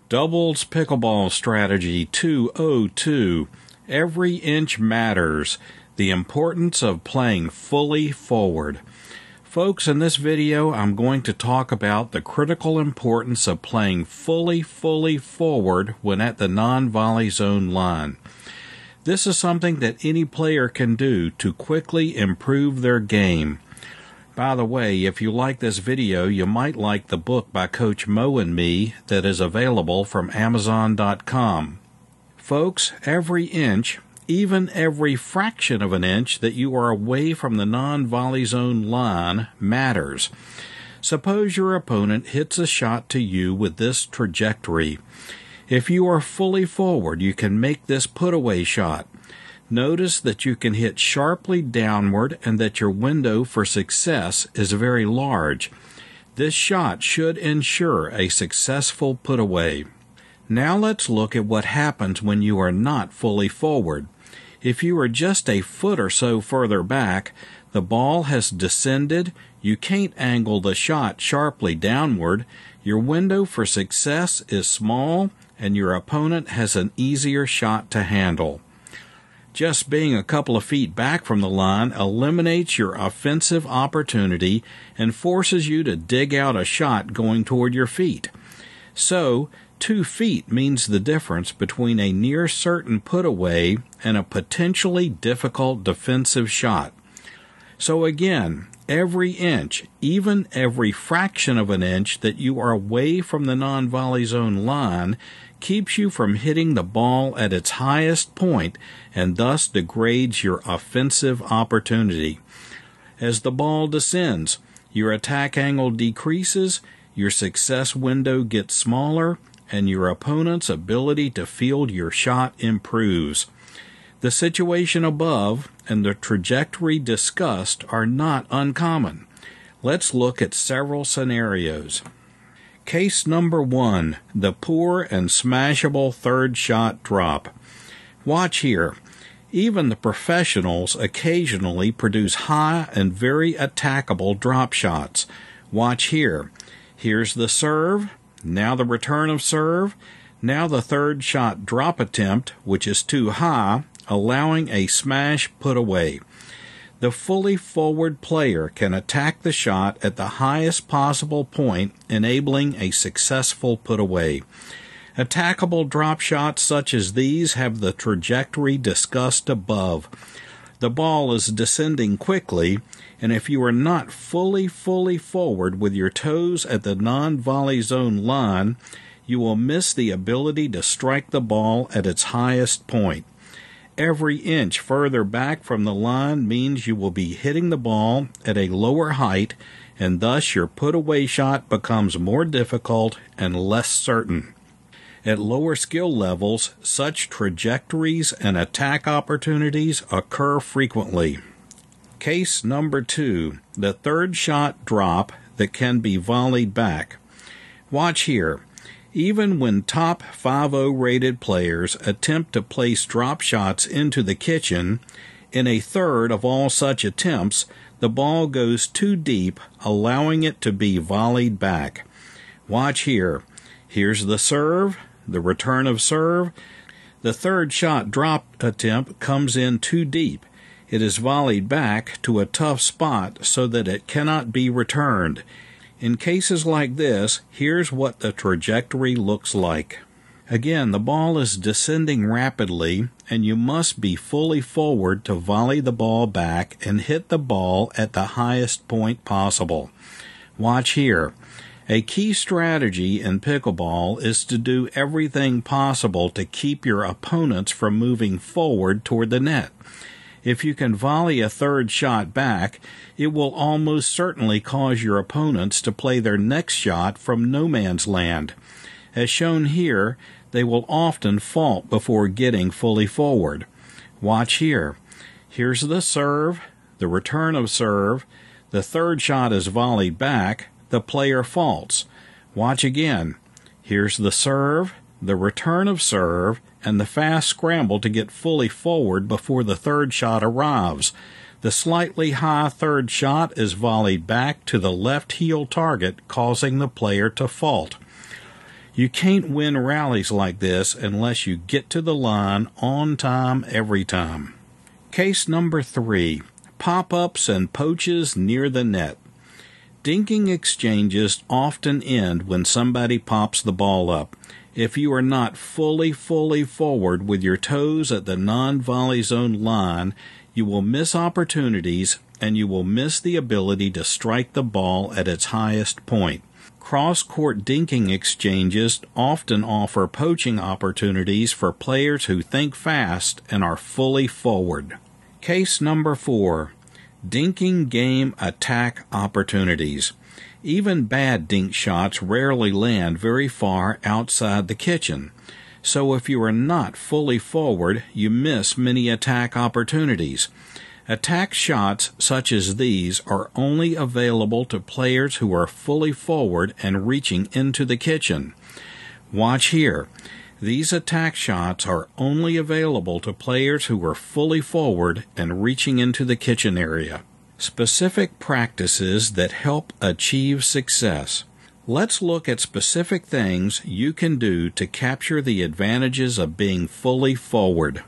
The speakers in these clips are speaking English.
Doubles Pickleball Strategy 202. Every inch matters. The importance of playing fully forward. Folks, in this video, I'm going to talk about the critical importance of playing fully forward when at the non-volley zone line. This is something that any player can do to quickly improve their game. By the way, if you like this video, you might like the book by Coach Mo and me that is available from Amazon.com. Folks, every inch, even every fraction of an inch that you are away from the non-volley zone line matters. Suppose your opponent hits a shot to you with this trajectory. If you are fully forward, you can make this put-away shot. Notice that you can hit sharply downward and that your window for success is very large. This shot should ensure a successful put-away. Now let's look at what happens when you are not fully forward. If you are just a foot or so further back, the ball has descended, you can't angle the shot sharply downward, your window for success is small, and your opponent has an easier shot to handle. Just being a couple of feet back from the line eliminates your offensive opportunity and forces you to dig out a shot going toward your feet. So, 2 feet means the difference between a near certain put-away and a potentially difficult defensive shot. So again, every inch, even every fraction of an inch that you are away from the non-volley zone line keeps you from hitting the ball at its highest point and thus degrades your offensive opportunity. As the ball descends, your attack angle decreases, your success window gets smaller, and your opponent's ability to field your shot improves. The situation above and the trajectory discussed are not uncommon. Let's look at several scenarios. Case number 1, the poor and smashable third shot drop. Watch here. Even the professionals occasionally produce high and very attackable drop shots. Watch here. Here's the serve, now the return of serve, now the third shot drop attempt, which is too high, allowing a smash put away. The fully forward player can attack the shot at the highest possible point, enabling a successful put-away. Attackable drop shots such as these have the trajectory discussed above. The ball is descending quickly, and if you are not fully forward with your toes at the non-volley zone line, you will miss the ability to strike the ball at its highest point. Every inch further back from the line means you will be hitting the ball at a lower height, and thus your put-away shot becomes more difficult and less certain. At lower skill levels, such trajectories and attack opportunities occur frequently. Case number 2, the third shot drop that can be volleyed back. Watch here. Even when top 5-0 rated players attempt to place drop shots into the kitchen, in a third of all such attempts, the ball goes too deep, allowing it to be volleyed back. Watch here. Here's the serve, the return of serve. The third shot drop attempt comes in too deep. It is volleyed back to a tough spot so that it cannot be returned. In cases like this, here's what the trajectory looks like. Again, the ball is descending rapidly, and you must be fully forward to volley the ball back and hit the ball at the highest point possible. Watch here. A key strategy in pickleball is to do everything possible to keep your opponents from moving forward toward the net. If you can volley a third shot back, it will almost certainly cause your opponents to play their next shot from no man's land. As shown here, they will often fault before getting fully forward. Watch here. Here's the serve, the return of serve, the third shot is volleyed back, the player faults. Watch again. Here's the serve, the return of serve, and the fast scramble to get fully forward before the third shot arrives. The slightly high third shot is volleyed back to the left heel target, causing the player to fault. You can't win rallies like this unless you get to the line on time every time. Case number 3. Pop-ups and poaches near the net. Dinking exchanges often end when somebody pops the ball up. If you are not fully forward with your toes at the non-volley zone line, you will miss opportunities and you will miss the ability to strike the ball at its highest point. Cross-court dinking exchanges often offer poaching opportunities for players who think fast and are fully forward. Case number 4. Dinking game attack opportunities. Even bad dink shots rarely land very far outside the kitchen. So if you are not fully forward, you miss many attack opportunities. Attack shots such as these are only available to players who are fully forward and reaching into the kitchen. Watch here. These attack shots are only available to players who are fully forward and reaching into the kitchen area. Specific practices that help achieve success. Let's look at specific things you can do to capture the advantages of being fully forward.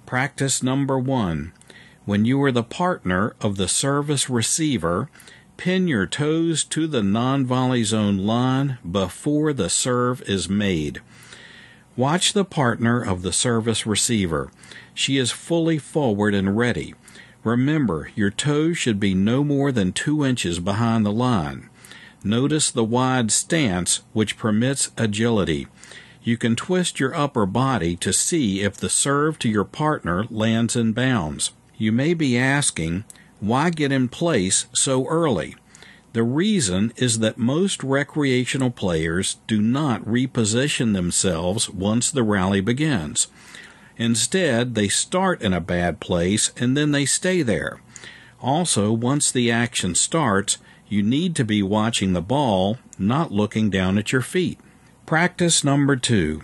Practice number 1. When you are the partner of the service receiver, pin your toes to the non-volley zone line before the serve is made. Watch the partner of the service receiver. She is fully forward and ready. Remember, your toes should be no more than 2 inches behind the line. Notice the wide stance, which permits agility. You can twist your upper body to see if the serve to your partner lands in bounds. You may be asking, why get in place so early? The reason is that most recreational players do not reposition themselves once the rally begins. Instead, they start in a bad place and then they stay there. Also, once the action starts, you need to be watching the ball, not looking down at your feet. Practice number 2.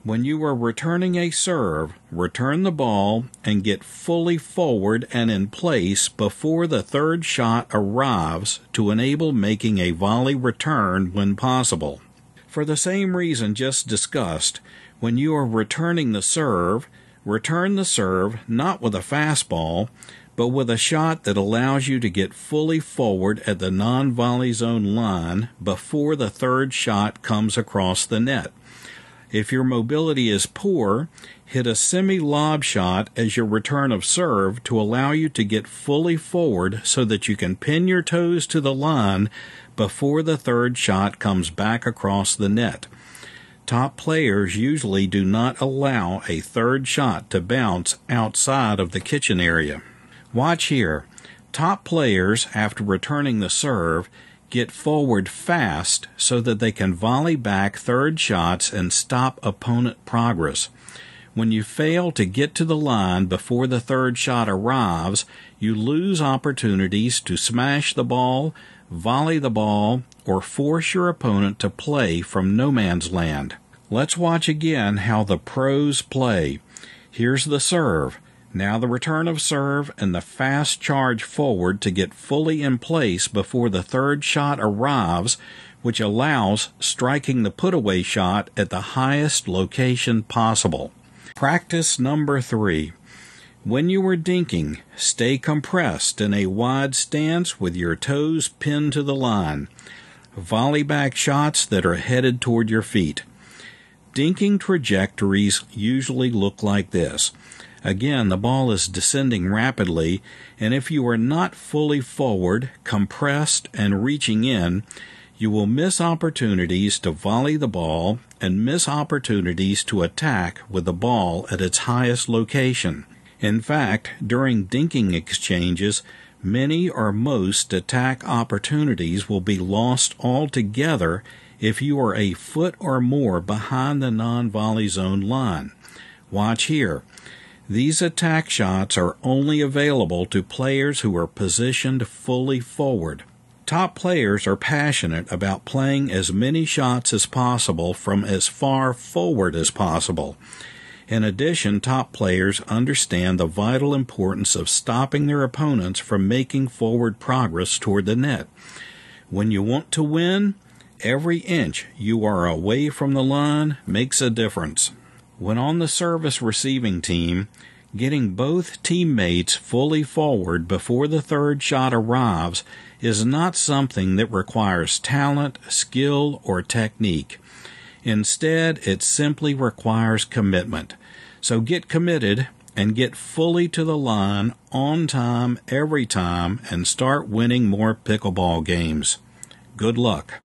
When you are returning a serve, return the ball and get fully forward and in place before the third shot arrives to enable making a volley return when possible. For the same reason just discussed, when you are returning the serve, return the serve not with a fastball, but with a shot that allows you to get fully forward at the non-volley zone line before the third shot comes across the net. If your mobility is poor, hit a semi-lob shot as your return of serve to allow you to get fully forward so that you can pin your toes to the line before the third shot comes back across the net. Top players usually do not allow a third shot to bounce outside of the kitchen area. Watch here. Top players, after returning the serve, get forward fast so that they can volley back third shots and stop opponent progress. When you fail to get to the line before the third shot arrives, you lose opportunities to smash the ball, volley the ball, or force your opponent to play from no man's land. Let's watch again how the pros play. Here's the serve. Now the return of serve and the fast charge forward to get fully in place before the third shot arrives, which allows striking the put-away shot at the highest location possible. Practice number 3. When you are dinking, stay compressed in a wide stance with your toes pinned to the line. Volley back shots that are headed toward your feet. Dinking trajectories usually look like this. Again, the ball is descending rapidly, and if you are not fully forward, compressed, and reaching in, you will miss opportunities to volley the ball and miss opportunities to attack with the ball at its highest location. In fact, during dinking exchanges, many or most attack opportunities will be lost altogether if you are a foot or more behind the non-volley zone line. Watch here. These attack shots are only available to players who are positioned fully forward. Top players are passionate about playing as many shots as possible from as far forward as possible. In addition, top players understand the vital importance of stopping their opponents from making forward progress toward the net. When you want to win, Every inch you are away from the line makes a difference. When on the service receiving team, getting both teammates fully forward before the third shot arrives is not something that requires talent, skill, or technique. Instead, it simply requires commitment. So get committed and get fully to the line on time every time and start winning more pickleball games. Good luck.